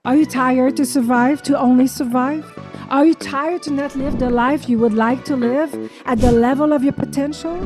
Are you tired to survive, to only survive? Are you tired to not live the life you would like to live at the level of your potential?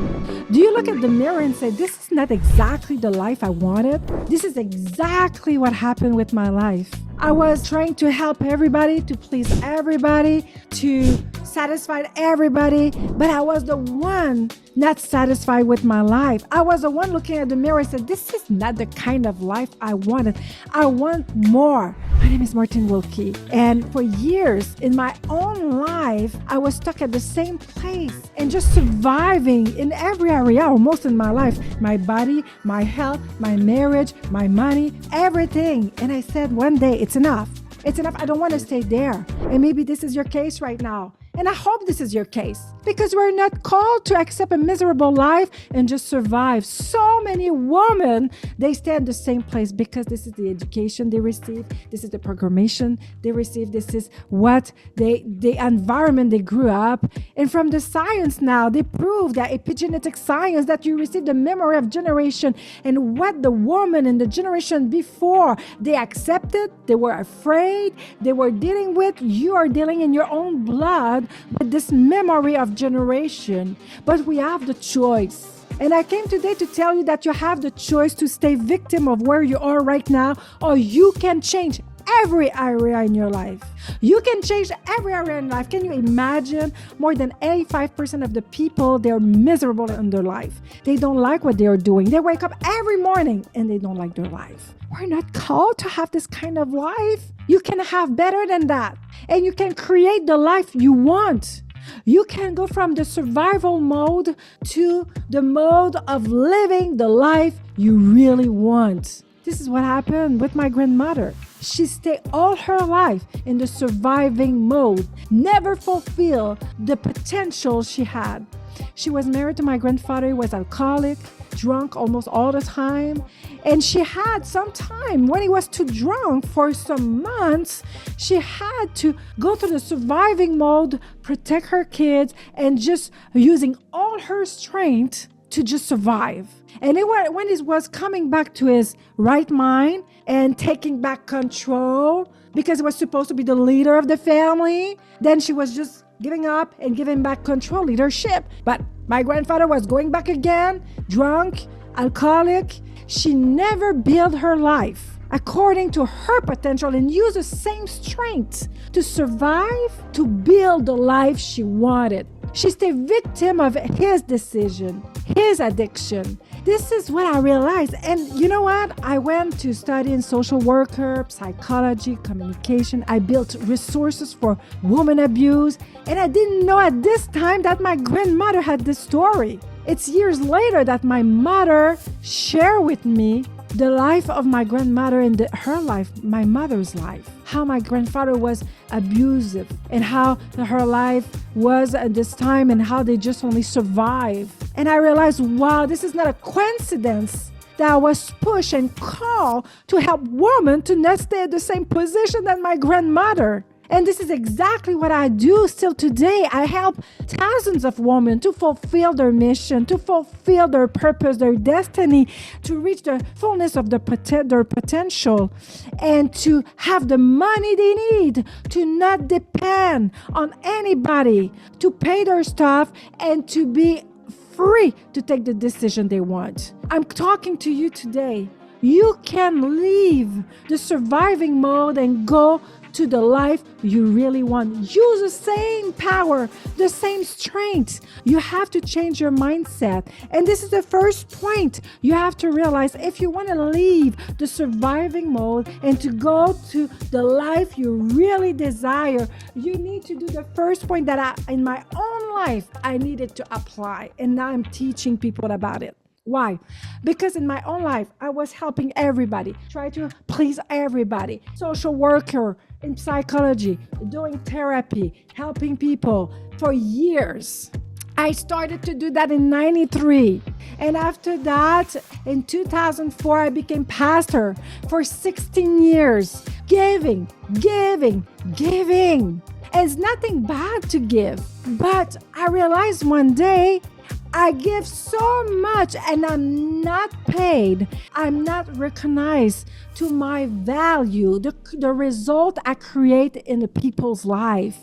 Do you look at the mirror and say, this is not exactly the life I wanted? This is exactly what happened with my life. I was trying to help everybody, to please everybody, to satisfy everybody, but I was the one not satisfied with my life. I was the one looking at the mirror and said, this is not the kind of life I wanted. I want more. My name is Martin Wilkie, and for years in my own life, I was stuck at the same place and just surviving in every area, almost in my life, my body, my health, my marriage, my money, everything. And I said, one day, it's enough. It's enough. I don't want to stay there. And maybe this is your case right now. And I hope this is your case, because we're not called to accept a miserable life and just survive. So many women, they stay in the same place because this is the education they receive. This is the programmation they receive. This is what the environment they grew up. And from the science now, they prove that epigenetic science, that you receive the memory of generation and what the woman in the generation before, they accepted, they were afraid, they were dealing with. You are dealing in your own blood with this memory of generation, but we have the choice. And I came today to tell you that you have the choice to stay victim of where you are right now, or you can change every area in your life. You can change every area in life. Can you imagine? More than 85% of the people, they're miserable in their life. They don't like what they are doing. They wake up every morning and they don't like their life. We're not called to have this kind of life. You can have better than that. And you can create the life you want. You can go from the survival mode to the mode of living the life you really want. This is what happened with my grandmother. She stayed all her life in the surviving mode, never fulfilled the potential she had. She was married to my grandfather. He was alcoholic, drunk almost all the time. And she had some time when he was too drunk for some months, she had to go to the surviving mode, protect her kids, and just using all her strength to just survive. And when he was coming back to his right mind and taking back control, because he was supposed to be the leader of the family, then she was just giving up and giving back control, leadership. But my grandfather was going back again, drunk, alcoholic. She never built her life according to her potential and used the same strength to survive, to build the life she wanted. She's the victim of his decision, his addiction. This is what I realized. And you know what? I went to study in social worker, psychology, communication. I built resources for women abuse. And I didn't know at this time that my grandmother had this story. It's years later that my mother shared with me the life of my grandmother and her life, my mother's life, how my grandfather was abusive and how her life was at this time and how they just only survived. And I realized, wow, this is not a coincidence that I was pushed and called to help women to not stay at the same position that my grandmother. And this is exactly what I do still today. I help thousands of women to fulfill their mission, to fulfill their purpose, their destiny, to reach the fullness of their potential, and to have the money they need to not depend on anybody, to pay their stuff, and to be free to take the decision they want. I'm talking to you today. You can leave the surviving mode and go to the life you really want. Use the same power, the same strength. You have to change your mindset. And this is the first point. You have to realize if you want to leave the surviving mode and to go to the life you really desire, you need to do the first point that in my own life, I needed to apply. And now I'm teaching people about it. Why? Because in my own life, I was helping everybody, try to please everybody. Social worker, in psychology, doing therapy, helping people for years. I started to do that in 93. And after that, in 2004, I became pastor for 16 years. Giving. And it's nothing bad to give. But I realized one day, I give so much and I'm not paid. I'm not recognized to my value, the result I create in the people's life.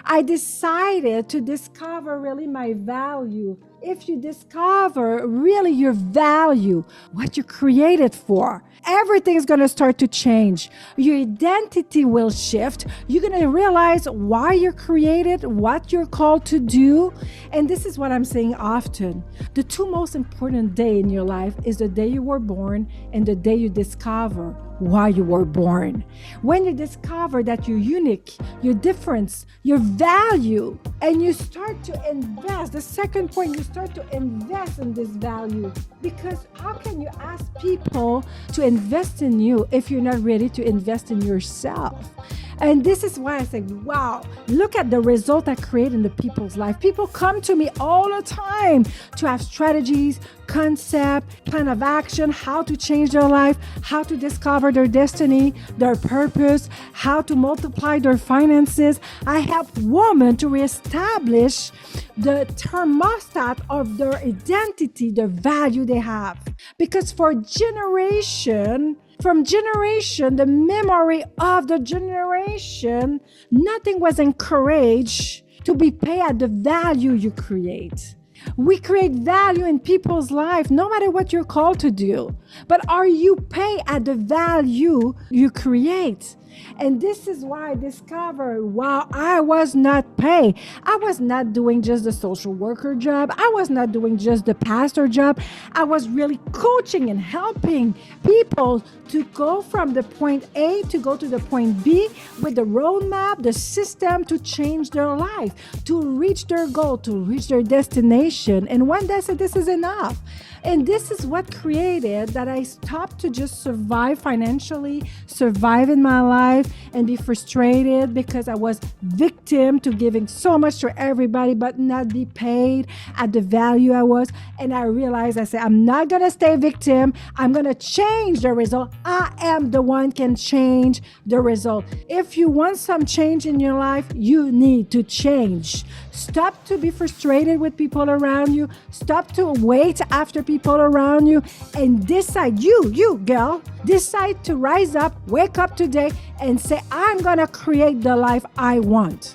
I decided to discover really my value. If you discover really your value, what you created for, everything is going to start to change. Your identity will shift. You're going to realize why you're created, what you're called to do. And this is what I'm saying often. The two most important days in your life is the day you were born and the day you discover why you were born. When you discover that you're unique, your difference, your value, and you start to invest. The second point, you start to invest in this value. Because how can you ask people to invest in you if you're not ready to invest in yourself? And this is why I say, wow, look at the result I create in the people's life. People come to me all the time to have strategies, concept, plan of action, how to change their life, how to discover their destiny, their purpose, how to multiply their finances. I help women to reestablish the thermostat of their identity, the value they have. Because from generation, the memory of the generation, nothing was encouraged to be paid at the value you create. We create value in people's life, no matter what you're called to do. But are you paid at the value you create? And this is why I discovered, wow, I was not paid. I was not doing just the social worker job. I was not doing just the pastor job. I was really coaching and helping people to go from the point A to go to the point B with the roadmap, the system to change their life, to reach their goal, to reach their destination. And one day I said, this is enough. And this is what created that I stopped to just survive financially, survive in my life, and be frustrated because I was victim to giving so much to everybody but not be paid at the value I was. And I realized, I said, I'm not going to stay victim. I'm going to change the result. I am the one can change the result. If you want some change in your life, you need to change. Stop to be frustrated with people around you. Stop to wait after people around you and decide, you girl, decide to rise up, wake up today and say, I'm going to create the life I want.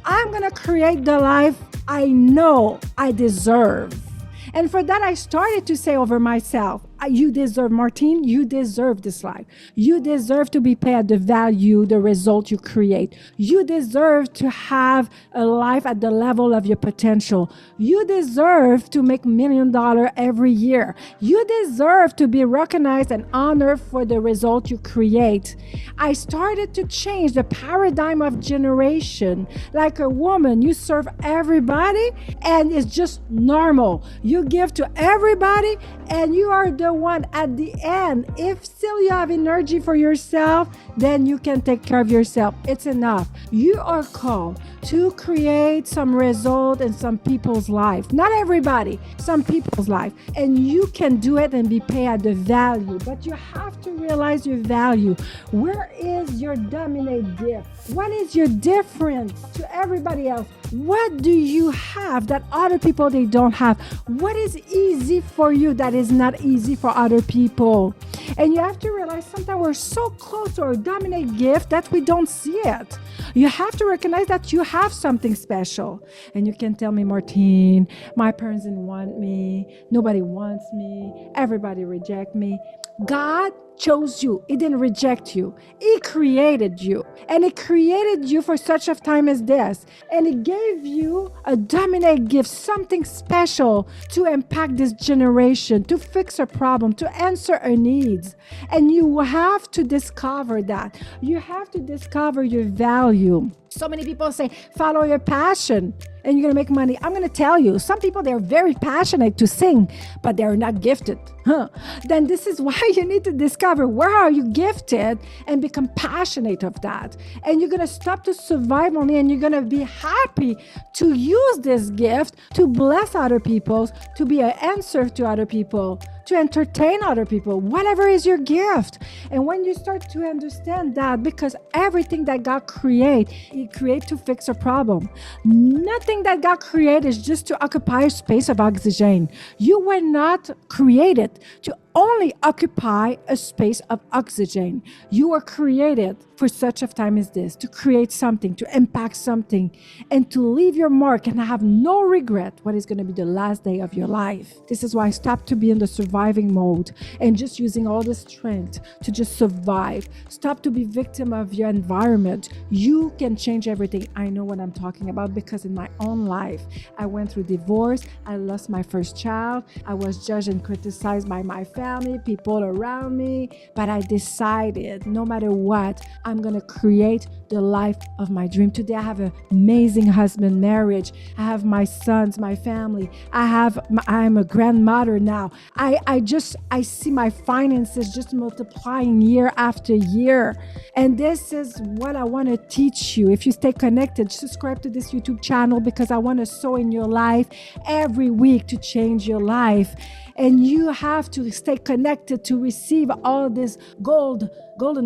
I'm going to create the life I know I deserve. And for that, I started to say over myself, you deserve, Martine, you deserve this life. You deserve to be paid the value, the result you create. You deserve to have a life at the level of your potential. You deserve to make $1 million every year. You deserve to be recognized and honored for the result you create. I started to change the paradigm of generation. Like a woman, you serve everybody and it's just normal. You give to everybody and you are the one at the end. If still you have energy for yourself, then you can take care of yourself. It's enough. You are called to create some result in some people's life. Not everybody, some people's life. And you can do it and be paid at the value. But you have to realize your value. Where is your dominant gift? What is your difference to everybody else? What do you have that other people they don't have? What is easy for you that is not easy for other people? And you have to realize sometimes we're so close to our dominant gift that we don't see it. You have to recognize that you have something special. And you can tell me, Martine, my parents didn't want me. Nobody wants me. Everybody reject me. God chose you. He didn't reject you. He created you. And He created you for such a time as this. And He gave you a dominant gift, something special to impact this generation, to fix a problem, to answer a needs. And you have to discover that. You have to discover your value. So many people say, follow your passion and you're going to make money. I'm going to tell you, some people, they're very passionate to sing, but they're not gifted. Then this is why you need to discover where are you gifted and become passionate of that. And you're going to stop to survive only and you're going to be happy to use this gift to bless other people, to be an answer to other people. to entertain other people, whatever is your gift. And when you start to understand that, because everything that God created, He created to fix a problem. Nothing that God created is just to occupy a space of oxygen. You were not created to only occupy a space of oxygen. You were created for such a time as this, to create something, to impact something, and to leave your mark and have no regret what is going to be the last day of your life. This is why stop to be in the surviving mode and just using all the strength to just survive. Stop to be victim of your environment. You can change everything. I know what I'm talking about because in my own life, I went through divorce. I lost my first child. I was judged and criticized by my family, people around me, but I decided no matter what, I'm going to create the life of my dream. Today, I have an amazing husband, marriage. I have my sons, my family. I'm a grandmother now. I see my finances just multiplying year after year. And this is what I want to teach you. If you stay connected, subscribe to this YouTube channel because I want to sow in your life every week to change your life. And you have to stay connected to receive all this golden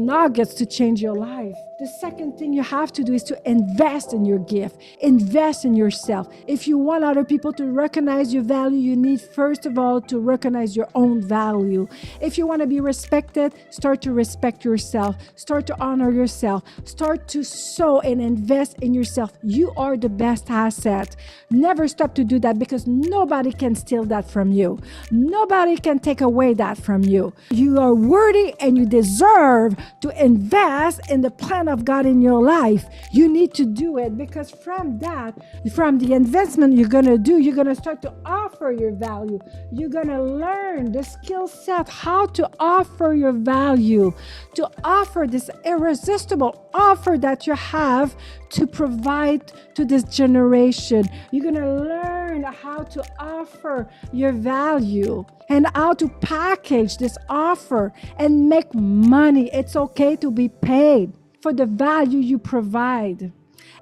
nuggets to change your life. The second thing you have to do is to invest in your gift, invest in yourself. If you want other people to recognize your value, you need first of all to recognize your own value. If you want to be respected, start to respect yourself, start to honor yourself, start to sow and invest in yourself. You are the best asset. Never stop to do that because nobody can steal that from you. Nobody can take away that from you. You are worthy and you deserve to invest in the plan of God in your life. You need to do it because from the investment you're going to do, you're going to start to offer your value. You're going to learn the skill set, how to offer your value, to offer this irresistible offer that you have to provide to this generation. You're going to learn how to offer your value and how to package this offer and make money. It's okay to be paid for the value you provide.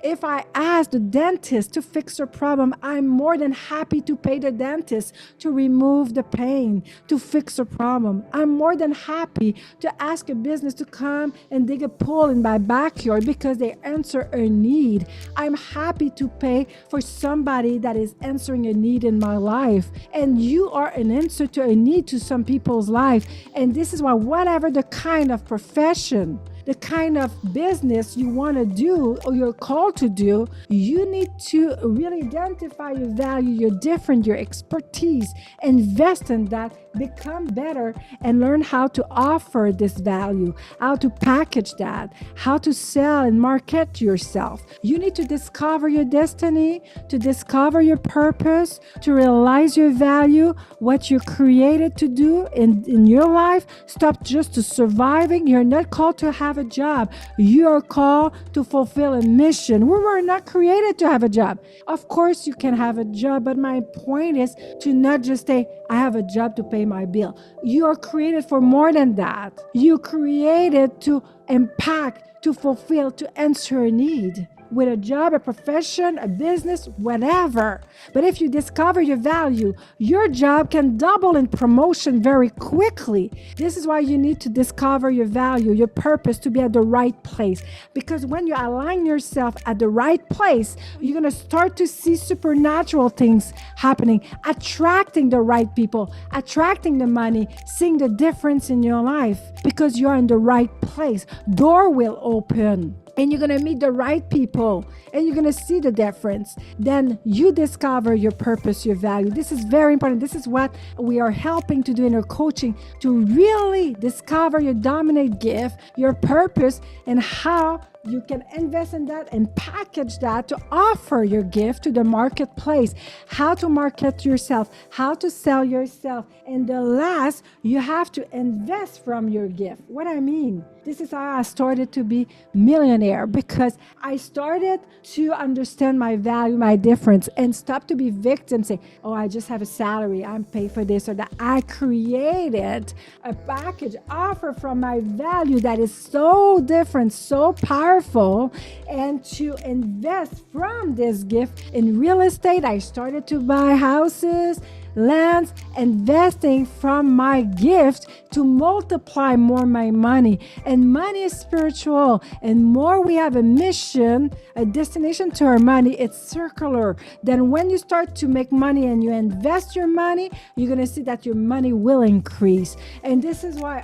If I ask the dentist to fix a problem, I'm more than happy to pay the dentist to remove the pain, to fix a problem. I'm more than happy to ask a business to come and dig a pool in my backyard because they answer a need. I'm happy to pay for somebody that is answering a need in my life. And you are an answer to a need to some people's life. And this is why whatever the kind of profession, the kind of business you want to do or you're called to do, you need to really identify your value, your different, your expertise, invest in that, become better, and learn how to offer this value, how to package that, how to sell and market yourself. You need to discover your destiny, to discover your purpose, to realize your value, what you're created to do in your life. Stop just to surviving. You're not called to have a job. You are called to fulfill a mission. We were not created to have a job. Of course, you can have a job, but my point is to not just say, I have a job to pay my bill. You are created for more than that. You created to impact, to fulfill, to answer a need. With a job, a profession, a business, whatever. But if you discover your value, your job can double in promotion very quickly. This is why you need to discover your value, your purpose, to be at the right place. Because when you align yourself at the right place, you're going to start to see supernatural things happening, attracting the right people, attracting the money, seeing the difference in your life because you're in the right place. Door will open. And you're going to meet the right people and you're going to see the difference. Then you discover your purpose, your value. This is very important. This is what we are helping to do in our coaching, to really discover your dominant gift, your purpose, and how you can invest in that and package that to offer your gift to the marketplace, how to market yourself, how to sell yourself. And the last, you have to invest from your gift. What I mean, this is how I started to be millionaire, because I started to understand my value, my difference, and stop to be victim, say, oh, I just have a salary, I'm paid for this or that. I created a package offer from my value that is so different, so powerful, and to invest from this gift in real estate. I started to buy houses, lands investing from my gift to multiply more my money. And money is spiritual. And more we have a mission, a destination to our money, it's circular. Then when you start to make money and you invest your money, you're going to see that your money will increase. And this is why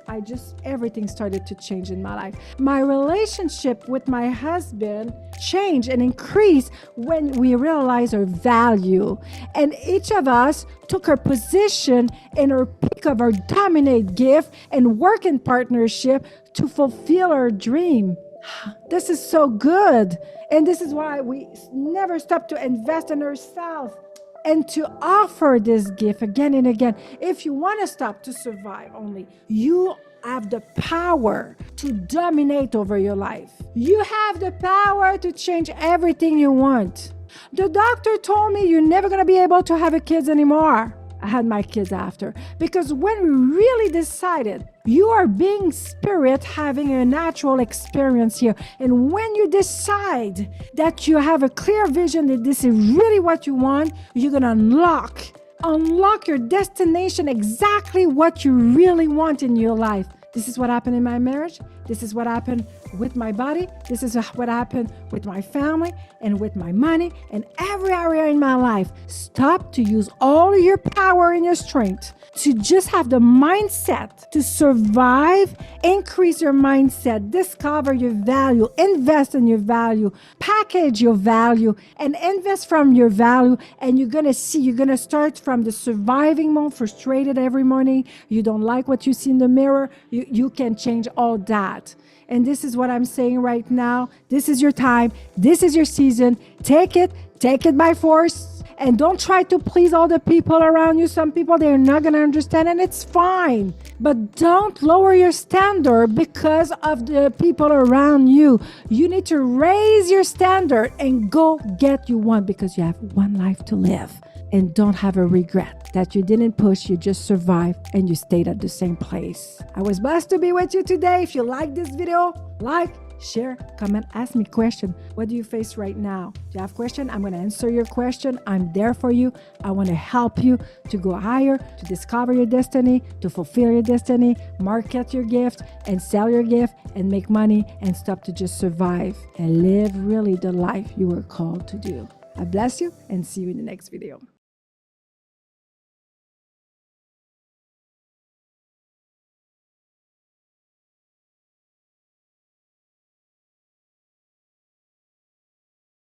I just, everything started to change in my life. My relationship with my husband changed and increased when we realized our value. And each of us took our position in our peak of our dominate gift and work in partnership to fulfill our dream. This is so good. And this is why we never stop to invest in ourselves and to offer this gift again and again. If you want to stop to survive only, you have the power to dominate over your life. You have the power to change everything you want. The doctor told me you're never going to be able to have kids anymore. I had my kids after. Because when we really decided, you are being spirit having a natural experience here. And when you decide that you have a clear vision that this is really what you want, you're going to unlock your destination, exactly what you really want in your life. This is what happened in my marriage. This is what happened with my body. This is what happened with my family and with my money and every area in my life. Stop to use all your power and your strength to just have the mindset to survive, increase your mindset, discover your value, invest in your value, package your value, and invest from your value. And you're going to start from the surviving mode, frustrated every morning. You don't like what you see in the mirror. You can change all that. And this is what I'm saying right now. This is your time. This is your season. Take it by force. And don't try to please all the people around you. Some people, they're not going to understand, and it's fine. But don't lower your standard because of the people around you. You need to raise your standard and go get you one, because you have one life to live. And don't have a regret that you didn't push, you just survived and you stayed at the same place. I was blessed to be with you today. If you like this video, like, share, comment, ask me question. What do you face right now? If you have question, I'm going to answer your question. I'm there for you. I want to help you to go higher, to discover your destiny, to fulfill your destiny, market your gift and sell your gift and make money and stop to just survive and live really the life you were called to do. I bless you and see you in the next video.